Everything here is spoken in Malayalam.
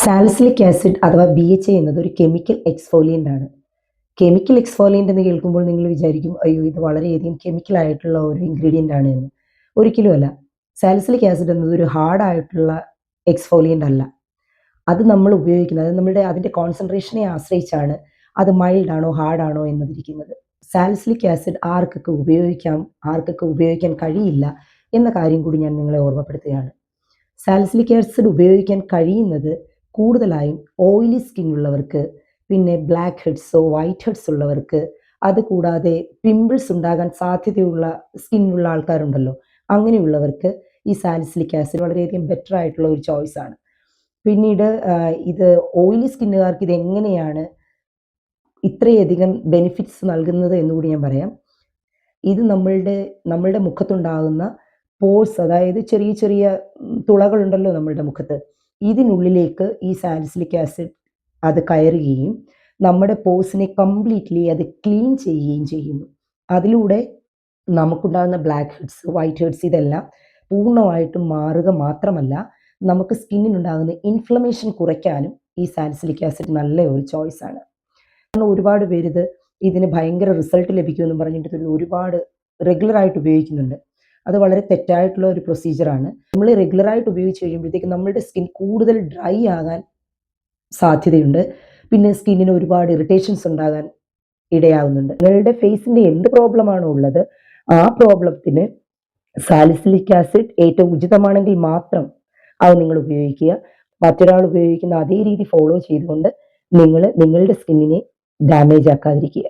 സാലിസിലിക് ആസിഡ് അഥവാ BHA എന്നത് ഒരു കെമിക്കൽ എക്സ്ഫോലിയൻ്റ് ആണ്. കെമിക്കൽ എക്സ്ഫോലിയൻ്റ് എന്ന് കേൾക്കുമ്പോൾ നിങ്ങൾ വിചാരിക്കും, അയ്യോ ഇത് വളരെയധികം കെമിക്കൽ ആയിട്ടുള്ള ഒരു ഇൻഗ്രീഡിയൻ്റ് ആണ് എന്ന്. ഒരിക്കലുമല്ല. സാലിസിലിക് ആസിഡ് എന്നത് ഒരു ഹാർഡായിട്ടുള്ള എക്സ്ഫോലിയൻ്റ് അല്ല. അത് നമ്മൾ ഉപയോഗിക്കുന്നത് അതിൻ്റെ കോൺസെൻട്രേഷനെ ആശ്രയിച്ചാണ് അത് മൈൽഡ് ആണോ ഹാർഡ് ആണോ എന്നതിരിക്കുന്നത്. സാലിസിലിക് ആസിഡ് ആർക്കൊക്കെ ഉപയോഗിക്കാം, ആർക്കൊക്കെ ഉപയോഗിക്കാൻ കഴിയില്ല എന്ന കാര്യം കൂടി ഞാൻ നിങ്ങളെ ഓർമ്മപ്പെടുത്തുകയാണ്. സാലിസിലിക് ആസിഡ് ഉപയോഗിക്കാൻ കഴിയുന്നത് കൂടുതലായും ഓയിലി സ്കിൻ ഉള്ളവർക്ക്, പിന്നെ ബ്ലാക്ക് ഹെഡ്സോ വൈറ്റ് ഹെഡ്സ് ഉള്ളവർക്ക്, അതുകൂടാതെ പിമ്പിൾസ് ഉണ്ടാകാൻ സാധ്യതയുള്ള സ്കിന്നുള്ള ആൾക്കാരുണ്ടല്ലോ, അങ്ങനെയുള്ളവർക്ക് ഈ സാലിസിലിക് ആസിഡ് വളരെയധികം ബെറ്റർ ആയിട്ടുള്ള ഒരു ചോയ്സ് ആണ്. പിന്നീട് ഇത് ഓയിലി സ്കിന്നുകാർക്ക് ഇത് എങ്ങനെയാണ് ഇത്രയധികം ബെനിഫിറ്റ്സ് നൽകുന്നത് എന്നുകൂടി ഞാൻ പറയാം. ഇത് നമ്മളുടെ മുഖത്തുണ്ടാകുന്ന പോഴ്സ്, അതായത് ചെറിയ ചെറിയ തുളകളുണ്ടല്ലോ നമ്മളുടെ മുഖത്ത്, ഇതിനുള്ളിലേക്ക് ഈ സാലിസിലിക് ആസിഡ് അത് കയറുകയും നമ്മുടെ പോഴ്സിനെ കംപ്ലീറ്റ്ലി അത് ക്ലീൻ ചെയ്യുകയും ചെയ്യുന്നു. അതിലൂടെ നമുക്കുണ്ടാകുന്ന ബ്ലാക്ക് ഹെഡ്സ് വൈറ്റ് ഹെഡ്സ് ഇതെല്ലാം പൂർണ്ണമായിട്ടും മാറുക മാത്രമല്ല, നമുക്ക് സ്കിന്നിനുണ്ടാകുന്ന ഇൻഫ്ലമേഷൻ കുറയ്ക്കാനും ഈ സാലിസിലിക് ആസിഡ് നല്ല ഒരു ചോയ്സ് ആണ്. ഒരുപാട് പേര് ഇതിന് ഭയങ്കര റിസൾട്ട് ലഭിക്കുമെന്ന് പറഞ്ഞിട്ട് ഒരുപാട് റെഗുലറായിട്ട് ഉപയോഗിക്കുന്നുണ്ട്. അത് വളരെ തെറ്റായിട്ടുള്ള ഒരു പ്രൊസീജിയറാണ്. നമ്മൾ റെഗുലറായിട്ട് ഉപയോഗിച്ച് കഴിയുമ്പോഴത്തേക്കും നമ്മളുടെ സ്കിൻ കൂടുതൽ ഡ്രൈ ആകാൻ സാധ്യതയുണ്ട്. പിന്നെ സ്കിന്നിന് ഒരുപാട് ഇറിറ്റേഷൻസ് ഉണ്ടാകാൻ ഇടയാകുന്നുണ്ട്. നിങ്ങളുടെ ഫേസിൻ്റെ എന്ത് പ്രോബ്ലമാണോ ഉള്ളത്, ആ പ്രോബ്ലത്തിന് സാലിസിലിക് ആസിഡ് ഏറ്റവും ഉചിതമാണെങ്കിൽ മാത്രം അത് നിങ്ങൾ ഉപയോഗിക്കുക. മറ്റൊരാൾ ഉപയോഗിക്കുന്ന അതേ രീതി ഫോളോ ചെയ്തുകൊണ്ട് നിങ്ങൾ നിങ്ങളുടെ സ്കിന്നിനെ ഡാമേജ് ആക്കാതിരിക്കുക.